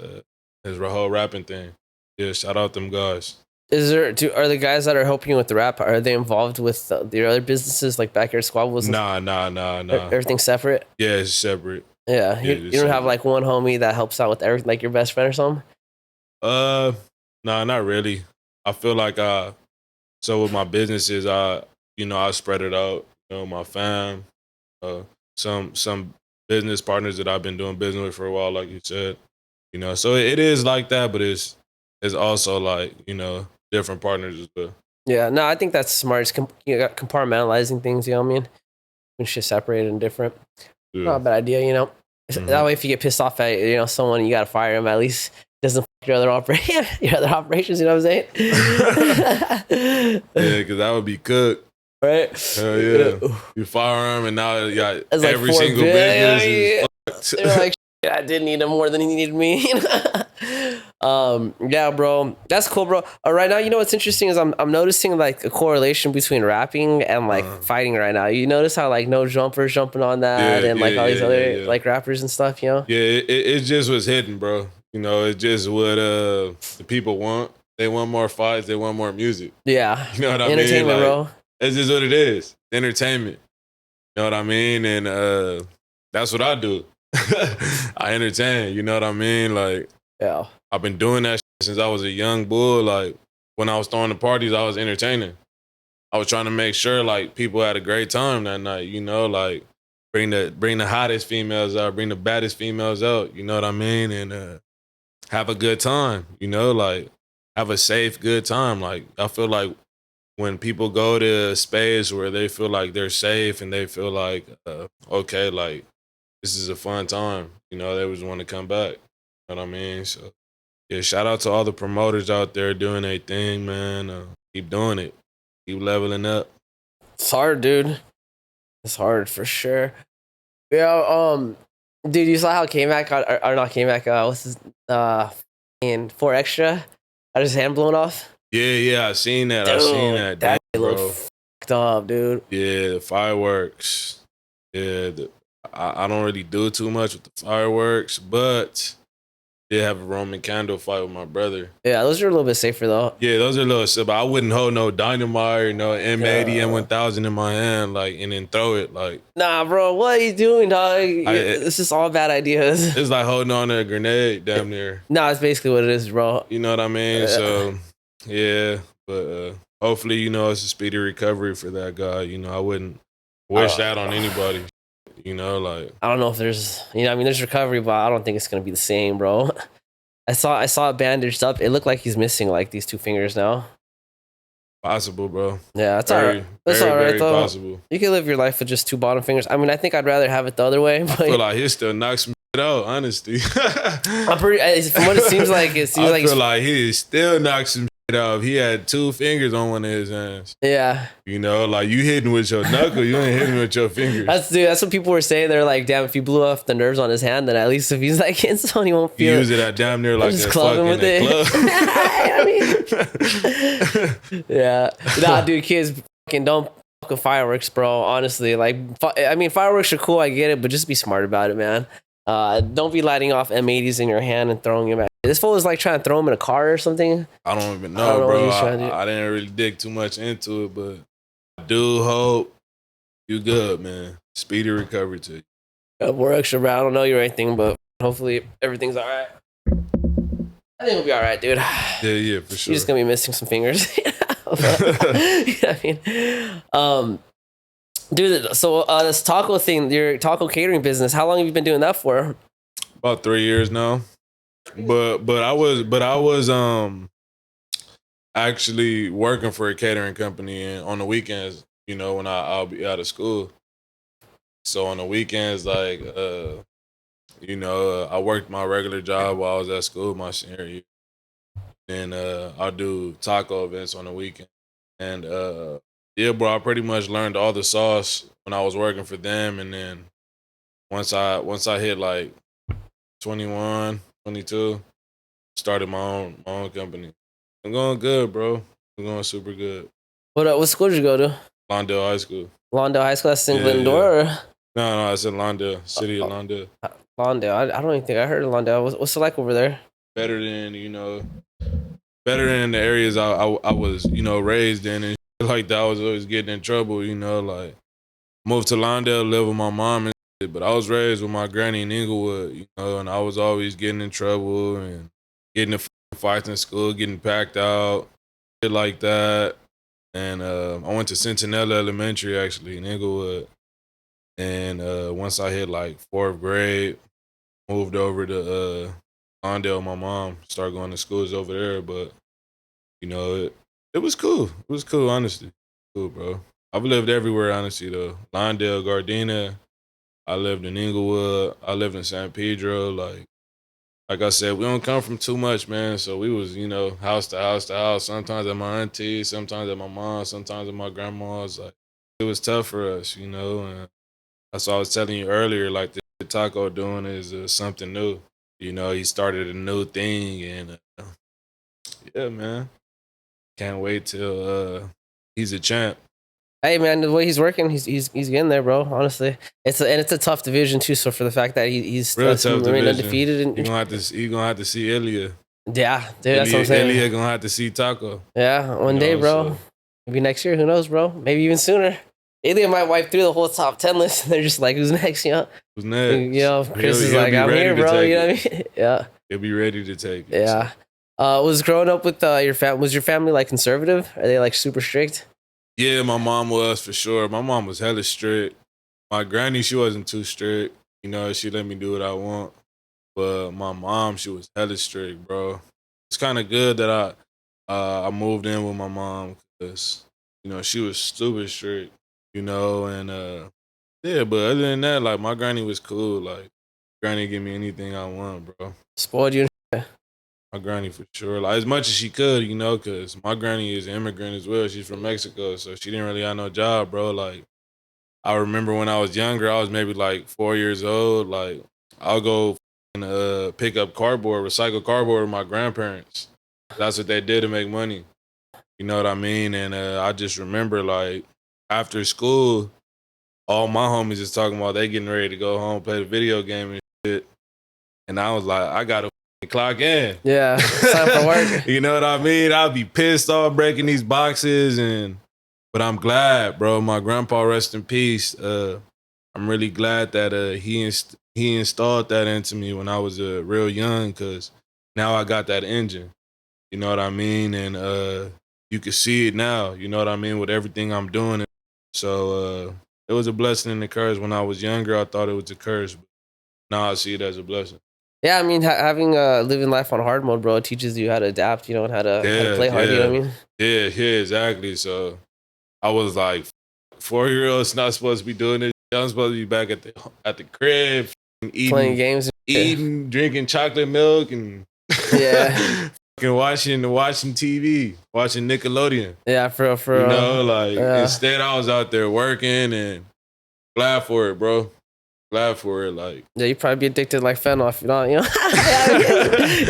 whole rapping thing. Yeah, shout out them guys. Are the guys that are helping you with the rap, are they involved with your other businesses like Backyard Squabbles? Nah. Everything's separate? Yeah, it's separate. Yeah, you don't have like one homie that helps out with everything, like your best friend or something? Nah, not really. I feel like so with my businesses, I spread it out. You know, my fam, some business partners that I've been doing business with for a while, like you said. You know, so it is like that, but it's also like, you know, different partners as well. Yeah, no, I think that's smart. It's you got compartmentalizing things, you know what I mean? When shit separated and different. Yeah. Not a bad idea, you know? Mm-hmm. That way if you get pissed off at, you know, someone, you got to fire him, at least doesn't fuck your other operations, you know what I'm saying? Yeah, because that would be cooked. Right? Hell yeah. You fire him and now you got every like single business is fucked. They're like, I did need him more than he needed me. Yeah, bro, that's cool, bro. Right now, you know what's interesting is I'm noticing like a correlation between rapping and like fighting right now. You notice how like No Jumper's jumping on that and like all these other like rappers and stuff, you know? Yeah, it just was hidden, bro. You know, it's just what the people want. They want more fights. They want more music. Yeah, you know what I mean? Entertainment, like, bro. It's just what it is. Entertainment. You know what I mean? And that's what I do. I entertain, you know what I mean? Like, yeah, I've been doing that since I was a young bull. Like, when I was throwing the parties, I was entertaining. I was trying to make sure like people had a great time that night, you know, like bring the hottest females out, bring the baddest females out, you know what I mean? And have a good time, you know, like have a safe, good time. Like, I feel like when people go to a space where they feel like they're safe and they feel like, okay, like, this is a fun time. You know, they always want to come back. You know what I mean? So, yeah, shout out to all the promoters out there doing their thing, man. Keep doing it. Keep leveling up. It's hard, dude. It's hard for sure. Yeah, dude, you saw how K-Mac got, or not K-Mac, what's his, in 4 Extra? Got his hand blown off? Yeah, I seen that. Dude, I seen that. That damn, looked bro. fucked up, dude. Yeah, the fireworks. Yeah, I don't really do too much with the fireworks, but did have a Roman candle fight with my brother. Yeah, those are a little bit safer though. Yeah, those are a little simple. I wouldn't hold no dynamite or no M80, M1000 in my hand, like, and then throw it, like. Nah, bro, what are you doing, dog? This is all bad ideas. It's like holding on to a grenade, damn near. Nah, it's basically what it is, bro. You know what I mean? So, yeah, but hopefully, you know, it's a speedy recovery for that guy. You know, I wouldn't wish that on anybody. You know, like, I don't know if there's, you know, I mean, there's recovery, but I don't think it's gonna be the same, bro. I saw it bandaged up. It looked like he's missing like these 2 fingers now. Possible, bro. Yeah, that's all right. That's all right, though. Possible. You can live your life with just 2 bottom fingers. I mean, I think I'd rather have it the other way. But I feel like he still knocks some shit out, honestly. I'm pretty. From what it seems like, I feel like he still knocks some shit out. He had 2 fingers on one of his hands. Yeah. You know, like, you hitting with your knuckle, you ain't hitting with your fingers. That's what people were saying. They're like, damn, if he blew off the nerves on his hand, then at least if he's like hitting someone, he won't feel it. Use it at damn near like just clubbing with it. I mean, yeah. Nah, dude, kids fucking don't fucking fireworks, bro. Honestly, like, I mean, fireworks are cool. I get it, but just be smart about it, man. Don't be lighting off M80s in your hand and throwing them at. This fool was like trying to throw him in a car or something. I don't even know, bro. I didn't really dig too much into it, but I do hope you good, man. Speedy recovery to you. 4 Extra, bro. I don't know you or anything, but hopefully everything's all right. I think we'll be all right, dude. Yeah, for sure. You're just gonna be missing some fingers. You know what I mean? Dude, so this taco thing, your taco catering business, how long have you been doing that for? About 3 years now. but I was actually working for a catering company and on the weekends, you know, when I'll be out of school. So on the weekends, like you know, I worked my regular job while I was at school my senior year. And I'll do taco events on the weekend. And yeah, bro, I pretty much learned all the sauce when I was working for them. And then once I hit like 21, 22, started my own company. I'm going good, bro. I'm going super good. What school did you go to? Lawndale High School. Lawndale High School. That's in Yeah, Glendora. yeah. No, I said Lawndale, city of Lawndale. Lawndale. I don't even think I heard of Lawndale. What's it like over there? Better than, you know, better than the areas I was, you know, raised in and shit like that. I was always getting in trouble, you know, like moved to Lawndale, live with my mom and shit, but I was raised with my granny in Inglewood, you know, and I was always getting in trouble and getting in fights in school, getting packed out, shit like that. And I went to Centinela Elementary actually in Inglewood. And once I hit like fourth grade, moved over to Lawndale with my mom, started going to schools over there, but you know, it was cool. It was cool, honestly. Cool, bro. I've lived everywhere, honestly, though. Lawndale, Gardena. I lived in Inglewood. I lived in San Pedro. Like I said, we don't come from too much, man. So we was, you know, house to house to house. Sometimes at my auntie, sometimes at my mom, sometimes at my grandma's. Like it was tough for us, you know. And that's what I was telling you earlier. Like the taco doing is something new. You know, he started a new thing, and yeah, man. Can't wait till he's a champ. Hey man, the way he's working, he's getting there, bro. Honestly, it's a tough division too. So for the fact that he's Real tough division. undefeated, and You gonna have to see Ilya. yeah, dude, that's what I'm saying. Ilya gonna have to see Taco. Yeah, one day, bro. So. Maybe next year. Who knows, bro? Maybe even sooner. Ilya might wipe through the whole top 10 list, and they're just like, "Who's next?" You know. Who's next? You know, Chris is like, "I'm here, bro." You know what I mean? Yeah. He'll be ready to take it. Yeah. Was growing up with your family? Was your family like conservative? Are they like super strict? Yeah, my mom was for sure. My mom was hella strict. My granny, she wasn't too strict. You know, she let me do what I want. But my mom, she was hella strict, bro. It's kind of good that I moved in with my mom because you know she was stupid strict. You know, and yeah. But other than that, like my granny was cool. Like granny give me anything I want, bro. Spoiled you. My granny for sure, like as much as she could, you know, cause my granny is an immigrant as well. She's from Mexico, so she didn't really have no job, bro. Like I remember when I was younger, I was maybe like 4 years old. Like I'll go and pick up cardboard, recycle cardboard with my grandparents. That's what they did to make money. You know what I mean? And I just remember like after school, all my homies is talking about they getting ready to go home, play the video game and shit. And I was like, I gotta clock in. Yeah, it's time for work. You know what I mean? I'll be pissed off breaking these boxes, but I'm glad, bro. My grandpa, rest in peace. I'm really glad that he installed that into me when I was real young, cause now I got that engine. You know what I mean? And you can see it now. You know what I mean with everything I'm doing. So it was a blessing and a curse. When I was younger, I thought it was a curse, but now I see it as a blessing. Yeah, I mean, having living life on hard mode, bro, it teaches you how to adapt, you know, and how to play hard. You know what I mean? Yeah, exactly. So I was like, 4-year-old's not supposed to be doing this. I'm supposed to be back at the crib, eating, playing games, drinking chocolate milk, and yeah, fucking watching TV, watching Nickelodeon. Yeah, for you know, like instead I was out there working, and glad for it, bro. Glad for it, like yeah, you probably be addicted like fentanyl if you know. You know what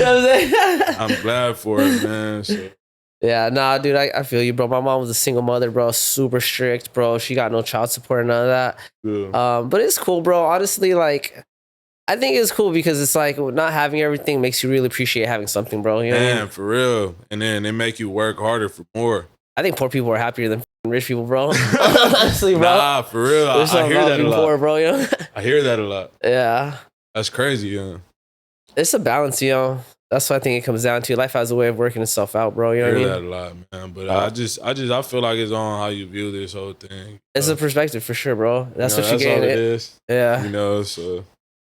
I'm saying? I'm glad for it, man. So. Yeah, nah, dude, I feel you, bro. My mom was a single mother, bro, super strict, bro. She got no child support, none of that. Yeah. But it's cool, bro. Honestly, like, I think it's cool because it's like not having everything makes you really appreciate having something, bro. You know what I mean? For real. And then they make you work harder for more. I think poor people are happier than rich people, bro. Honestly, bro. Nah, for real. I hear that a lot. Poor, bro, you know? I hear that a lot. Yeah. That's crazy, yeah. It's a balance, you know. That's what I think it comes down to. Life has a way of working itself out, bro. You know what I mean? I hear that a lot, man. But I feel like it's on how you view this whole thing. It's a perspective for sure, bro. That's what you that's gain. all it is. Yeah. You know, so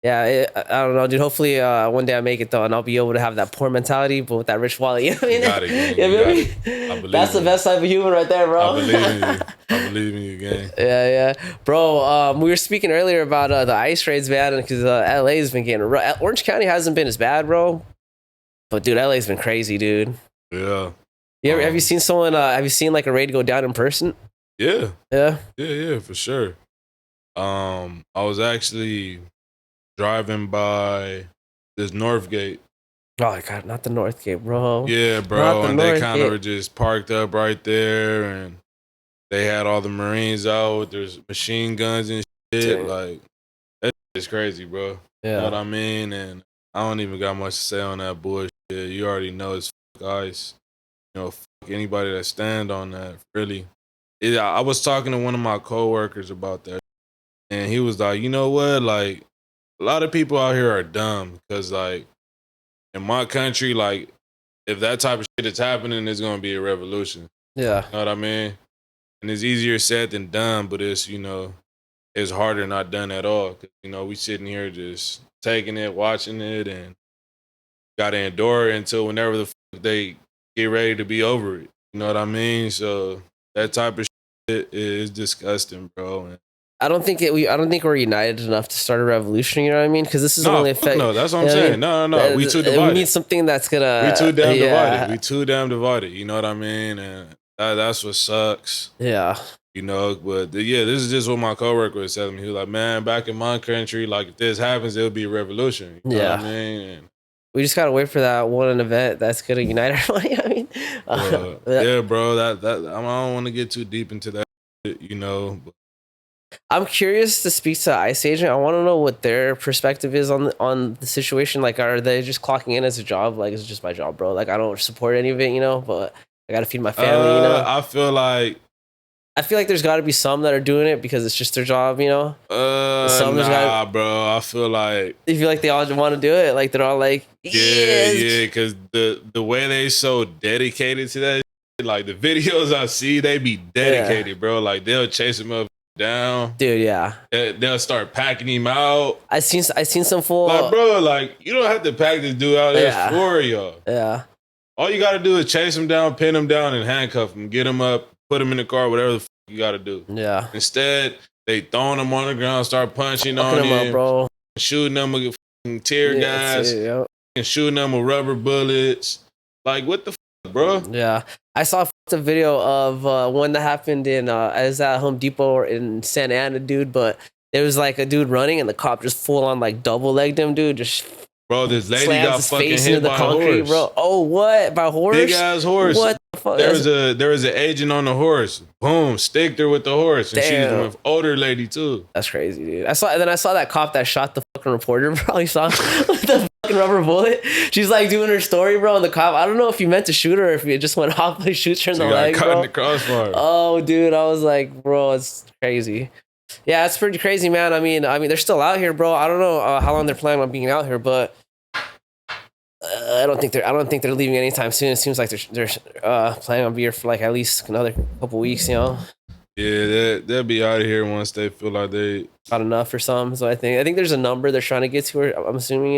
Yeah, I don't know, dude. Hopefully, one day I make it though, and I'll be able to have that poor mentality, but with that rich wallet. You know what I mean? You got it, gang. You know You what I got mean? it. I believe That's the in best type of human right there, bro. I believe in you. I believe in you, gang. Yeah, bro. We were speaking earlier about the ice raids, man, because LA has been getting Orange County hasn't been as bad, bro. But dude, LA's been crazy, dude. Yeah. You ever have you seen someone? Have you seen like a raid go down in person? Yeah. Yeah. Yeah, for sure. I was actually driving by this Northgate. Oh my god, not the Northgate, bro. Yeah, bro. And they kind of were just parked up right there, and they had all the Marines out with their machine guns and shit. Dude. Like, that's crazy, bro. Yeah. You know what I mean? And I don't even got much to say on that bullshit. You already know it's ice. You know, anybody that stand on that, really. I was talking to one of my coworkers about that, and he was like, you know what? Like, a lot of people out here are dumb because, like, in my country, like, if that type of shit is happening, it's going to be a revolution. Yeah. You know what I mean? And it's easier said than done, but it's, it's harder not done at all. Cause, we sitting here just taking it, watching it, and got to endure it until whenever the fuck they get ready to be over it. You know what I mean? So that type of shit is disgusting, bro. And I don't think we're united enough to start a revolution. You know what I mean? Because this is only affect. No, that's what I'm saying. No. We too divided. We need something that's gonna. We too damn divided. We too damn divided. You know what I mean? And that's what sucks. Yeah. But yeah, this is just what my coworker was telling me. He was like, man, back in my country, like if this happens, it'll be a revolution. You know what I mean? And we just gotta wait for that one event that's gonna unite everybody. I mean, yeah, bro. That I don't want to get too deep into that. But I'm curious to speak to Ice Agent. I want to know what their perspective is on the situation. Like, are they just clocking in as a job? Like, it's just my job, bro. Like, I don't support any of it, but I gotta feed my family. I feel like there's got to be some that are doing it because it's just their job, bro. I feel like they all want to do it. Like they're all like, yeah, because the way they so dedicated to that, like the videos I see, they be dedicated, bro. Like they'll chase him up down, dude. Yeah, they'll start packing him out. I seen some full like, bro. Like you don't have to pack this dude out there for y'all. Yeah, all you got to do is chase him down, pin him down, and handcuff him, get him up. Put him in the car, whatever the fuck you gotta do. Yeah. Instead, they throwing him on the ground, start punching on him, up, bro. Shooting them with tear gas, and shooting them with rubber bullets. Like, what the fuck, bro? Yeah. I saw a video of one that happened in I was at Home Depot in Santa Ana, dude, but there was like a dude running and the cop just full on like double legged him, dude. Just bro, this lady got fucking hit by a horse. Bro. Oh, what? By a horse? Big ass horse. What the fuck? There was an agent on the horse. Boom, sticked her with the horse. And she's an older lady too. That's crazy, dude. I saw that cop that shot the fucking reporter, bro. You saw with the fucking rubber bullet. She's like doing her story, bro, and the cop, I don't know if he meant to shoot her or if he just went off, but he shoots her in the leg, got bro. in the crossfire. Oh, dude, I was like, bro, it's crazy. Yeah, it's pretty crazy, man. I mean, they're still out here, bro. I don't know how long they're planning on being out here, but I don't think they're leaving anytime soon. It seems like they're planning on being here for like at least another couple weeks, Yeah, they'll be out of here once they feel like they got enough or something. So I think there's a number they're trying to get to. I'm assuming,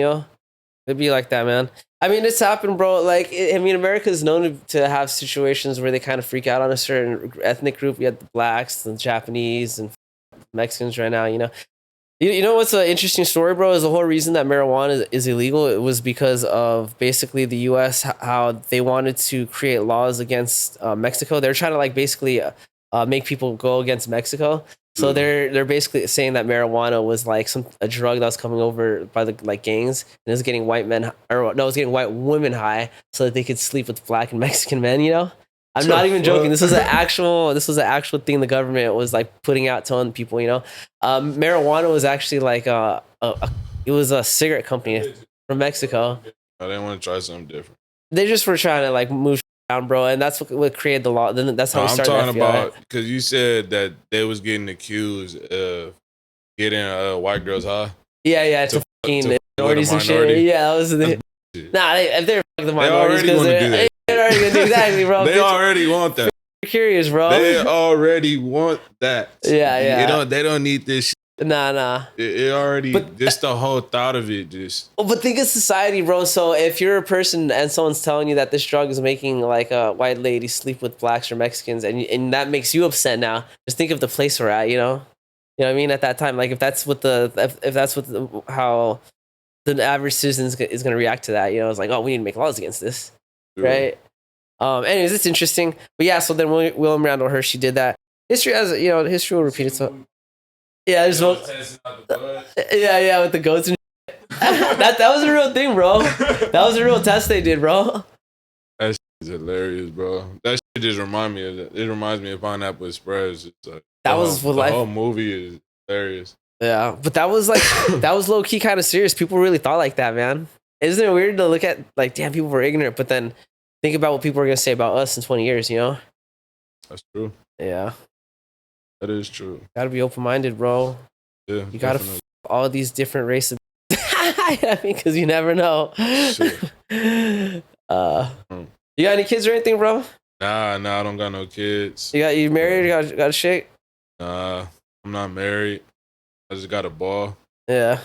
it'd be like that, man. I mean, it's happened, bro. Like, America is known to have situations where they kind of freak out on a certain ethnic group. You have the blacks, the Japanese, and Mexicans right now. You know what's an interesting story, bro? Is the whole reason that marijuana is illegal. It was because of basically the U.S. how they wanted to create laws against Mexico. They're trying to like basically make people go against Mexico. So they're basically saying that marijuana was like a drug that was coming over by the like gangs and it was getting white women high so that they could sleep with black and Mexican men. I'm not even joking. This was an actual thing the government was like putting out telling people, marijuana was actually like it was a cigarette company from Mexico. I didn't want to try something different. They just were trying to like move down, bro, and that's what created the law. Then that's how we started. I'm talking about because you said that they was getting accused of getting white girls high. Yeah, to fucking minorities and shit. Yeah, that was the. Nah, if they're fucking the minorities because they're already gonna do exactly, bro. They already want that. Curious, bro. They already want that. Yeah. They don't need this shit. Nah. It already, just the whole thought of it, just. But think of society, bro. So if you're a person and someone's telling you that this drug is making like a white lady sleep with blacks or Mexicans, and that makes you upset now, just think of the place we're at. You know what I mean? At that time, like if that's what how the average citizen is going to react to that. You know, it's like, oh, we need to make laws against this, right? Anyways, it's interesting. But yeah, so then William Randall Hershey did that. History, as you know, history will repeat itself. Yeah, with the goats and that was a real thing, bro. That was a real test they did, bro. That shit is hilarious, bro. That shit just reminds me of that. It reminds me of Pineapple Express. It's like, that was what life. The whole movie is hilarious. Yeah, but that was like that was low key kind of serious. People really thought like that, man. Isn't it weird to look at like, damn, people were ignorant, but then think about what people are gonna say about us in 20 years, you know? That's true. Yeah. That is true. Gotta be open minded, bro. Yeah. You gotta all these different races. I mean, because you never know. You got any kids or anything, bro? Nah, I don't got no kids. You married? Got a shit? Nah, I'm not married. I just got a ball. Yeah.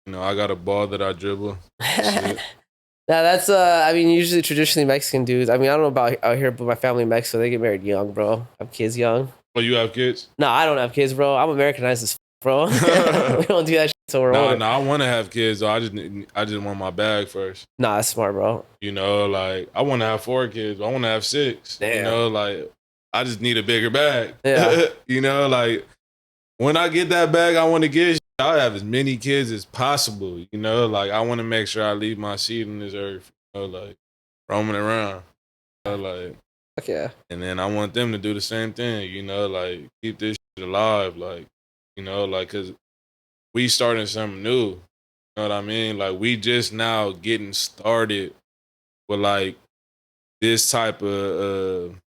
You know, I got a ball that I dribble. Now that's I mean, usually traditionally Mexican dudes. I mean, I don't know about out here, but my family in Mexico, they get married young, bro. Have kids young. Oh, you have kids? No, I don't have kids, bro. I'm Americanized as bro. We don't do that shit so we're older. I want to have kids though. I just want my bag first. Nah, that's smart, bro. You know, like I want to have 4 kids. I want to have 6. Damn. You know, like I just need a bigger bag. Yeah. You know, like when I get that bag, I want to get. I'll have as many kids as possible. You know, like I want to make sure I leave my seed on this earth. You know, like roaming around. You know, like. Fuck yeah. And then I want them to do the same thing. You know, like keep this shit alive. Like, you know, like because we starting something new. You know what I mean? Like we just now getting started with like this type of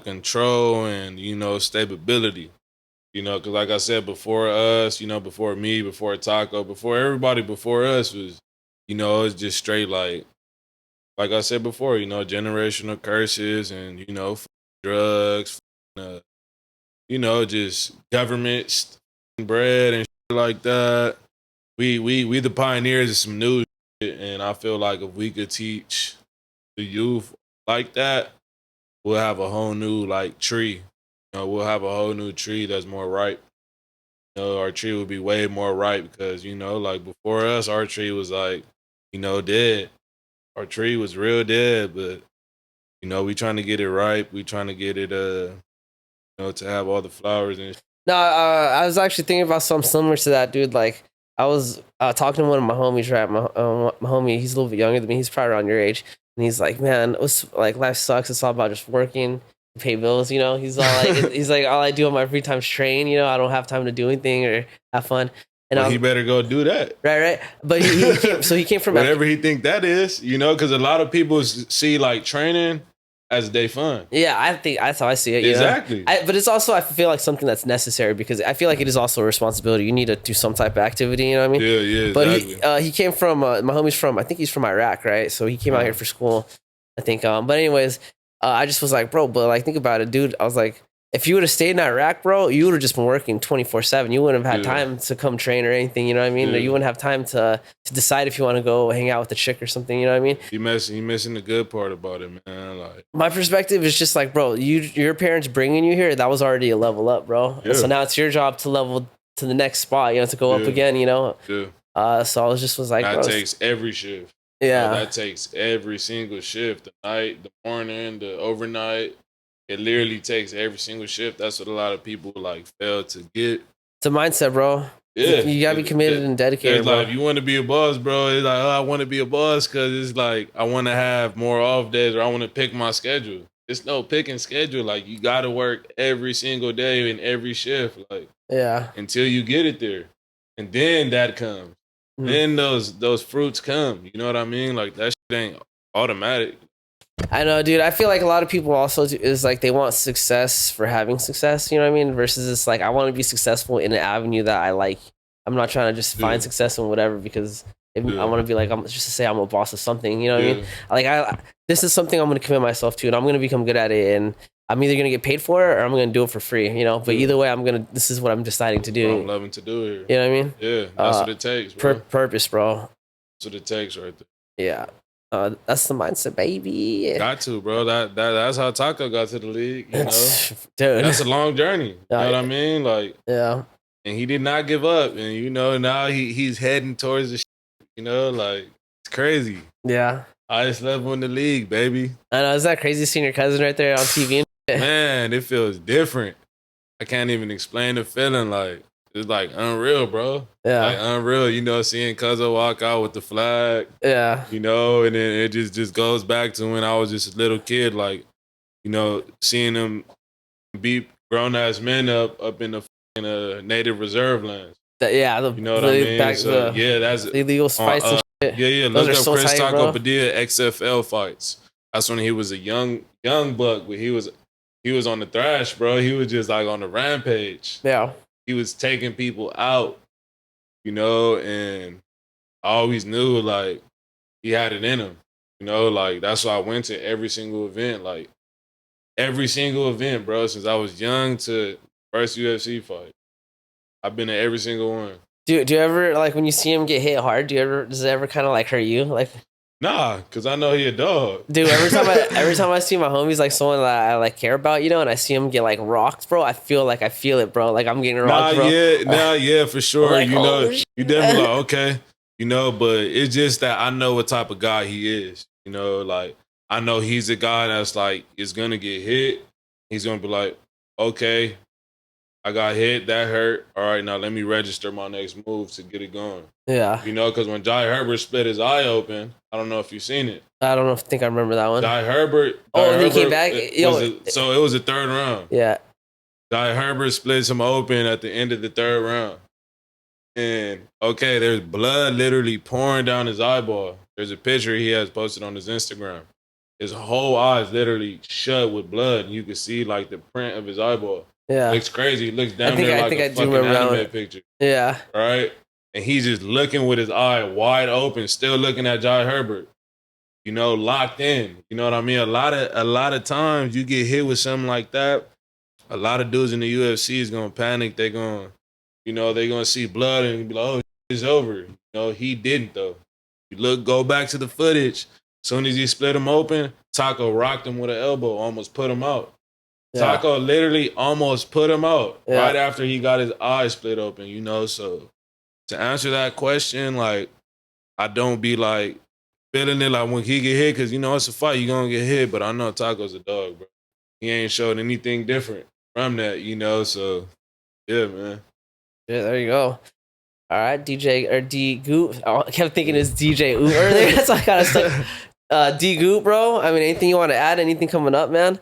control and, you know, stability. You know, because like I said, before us, you know, before me, before Taco, before everybody before us was, you know, it's just straight like I said before, you know, generational curses and, you know, drugs, you know, just government bread and shit like that. We the pioneers of some new shit, and I feel like if we could teach the youth like that, we'll have a whole new like tree. You know, we'll have a whole new tree that's more ripe. You know, our tree would be way more ripe because, you know, like before us, our tree was like, you know, dead. Our tree was real dead, but, you know, we trying to get it ripe. We trying to get it, you know, to have all the flowers and. No, I was actually thinking about something similar to that, dude. Like, I was talking to one of my homies, right? My homie, he's a little bit younger than me. He's probably around your age. And he's like, man, like, life sucks. It's all about just working, pay bills, you know? He's all like, he's like, all I do on my free time is train, you know? I don't have time to do anything or have fun. And well, he better go do that. Right. But he came from whatever he think that is, you know, because a lot of people see like training as day fun. Yeah, I think that's how I see it. Exactly. But it's also, I feel like something that's necessary because I feel like it is also a responsibility. You need to do some type of activity, you know what I mean? Yeah. But exactly. he came from, my homie's from, I think he's from Iraq, right? So he came out here for school, I think. But anyways, I just was like, bro, but like, think about it, dude. I was like, if you would have stayed in Iraq, bro, you would have just been working 24/7. You wouldn't have had time to come train or anything, you know what I mean? Or you wouldn't have time to decide if you want to go hang out with a chick or something, you know what I mean? You missing the good part about it, man. Like my perspective is just like, bro, your parents bringing you here, that was already a level up, bro. Yeah. So now it's your job to level to the next spot, you know, to go up again, you know? Yeah. So I was like, that takes every shift. Yeah. You know, that takes every single shift. The night, the morning, the overnight. It literally takes every single shift. That's what a lot of people like fail to get. It's a mindset, bro. Yeah. You gotta be committed and dedicated. It's like, if you want to be a boss, bro, it's like, oh, I want to be a boss because it's like, I want to have more off days or I want to pick my schedule. It's no picking schedule. Like, you got to work every single day in every shift. Like, yeah. Until you get it there. And then that comes. Mm-hmm. Then those fruits come. You know what I mean? Like, that shit ain't automatic. I know, dude. I feel like a lot of people also is like they want success for having success. You know what I mean? Versus it's like I want to be successful in an avenue that I like. I'm not trying to just find success in whatever because I want to be like I'm just to say I'm a boss of something. You know what I mean? Like this is something I'm going to commit myself to, and I'm going to become good at it. And I'm either gonna get paid for it or I'm gonna do it for free, you know. But either way, this is what I'm deciding to do. Bro, I'm loving to do here. You know what I mean? Yeah, that's what it takes, bro. Purpose, bro. That's what it takes right there. Yeah. That's the mindset, baby. Got to, bro. That's how Taco got to the league, you know. Dude. That's a long journey. You know what I mean? Like, yeah. And he did not give up. And you know, now he's heading towards the shit, you know, like it's crazy. Yeah. Highest level in the league, baby. I know, isn't that crazy seeing your cousin right there on TV? Man, it feels different. I can't even explain the feeling. Like, it's like unreal, bro. Yeah. Like unreal, you know, seeing Cuzzo walk out with the flag. Yeah. You know, and then it just goes back to when I was just a little kid, like, you know, seeing them beat grown ass men up in the native reserve lands. Yeah, you know what I mean? So, yeah, that's illegal fights and shit. Yeah, look up so Chris tight, Taco Padilla XFL fights. That's when he was a young buck, but he was on the thrash, bro. He was just like on the rampage. Yeah. He was taking people out, you know, and I always knew like he had it in him. You know, like that's why I went to every single event, bro, since I was young to first UFC fight. I've been at every single one. Do you ever, like, when you see him get hit hard, does it ever kind of like hurt you? Like, nah, cause I know he a dog. Dude, every time I see my homies, like someone that I like care about, you know, and I see him get like rocked, bro, I feel it, bro. Like I'm getting rocked, bro. Yeah, for sure. Like, you know, you definitely like, okay, you know, but it's just that I know what type of guy he is. You know, like I know he's a guy that's like is gonna get hit. He's gonna be like, okay, I got hit, that hurt. All right, now let me register my next move to get it going. Yeah. You know, because when Jai Herbert split his eye open, I don't know if you've seen it. I don't know if I think I remember that one. Jai Herbert. And he came back? So it was the third round. Yeah. Jai Herbert splits him open at the end of the third round. And, okay, there's blood literally pouring down his eyeball. There's a picture he has posted on his Instagram. His whole eye is literally shut with blood. And you can see, like, the print of his eyeball. Yeah. It looks crazy. It looks down there like a fucking anime picture. Yeah. Right? And he's just looking with his eye wide open, still looking at Jai Herbert. You know, locked in. You know what I mean? A lot of times you get hit with something like that, a lot of dudes in the UFC is gonna panic. They're gonna see blood and be like, oh, it's over. You know, he didn't though. Go back to the footage. As soon as he split him open, Taco rocked him with an elbow, almost put him out. Yeah. Taco literally almost put him out right after he got his eye split open, you know. So to answer that question, like, I don't be like feeling it like when he get hit, because you know it's a fight, you're gonna get hit, but I know Taco's a dog, bro. He ain't showed anything different from that, you know. So yeah, man. Yeah, there you go. All right, DJ or Dgoot. I kept thinking it's DJ Oot earlier. That's why I kind of stuck. Dgoot, bro. I mean, anything you want to add? Anything coming up, man?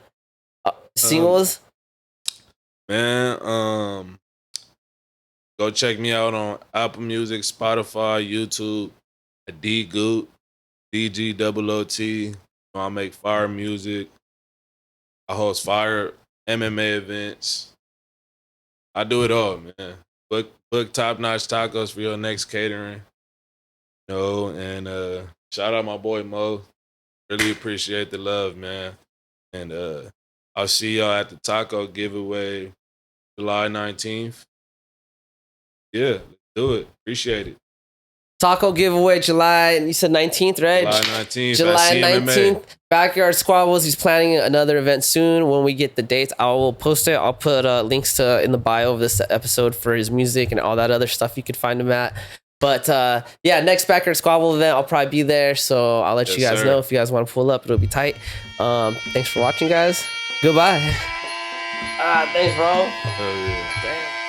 Singles? Man, go check me out on Apple Music, Spotify, YouTube, Dgoot, DGOOT. I make fire music. I host fire MMA events. I do it all, man. Book top-notch tacos for your next catering. You know, and shout out my boy Mo. Really appreciate the love, man. And I'll see y'all at the taco giveaway July 19th. Yeah, let's do it. Appreciate it. Taco giveaway July, you said 19th, right? July 19th. July 19th. Backyard Squabbles. He's planning another event soon. When we get the dates, I will post it. I'll put links in the bio of this episode for his music and all that other stuff you could find him at. But yeah, next Backyard Squabble event, I'll probably be there. So I'll let you guys know if you guys want to pull up. It'll be tight. Thanks for watching, guys. Goodbye. Thanks, bro. Oh, yeah. Damn.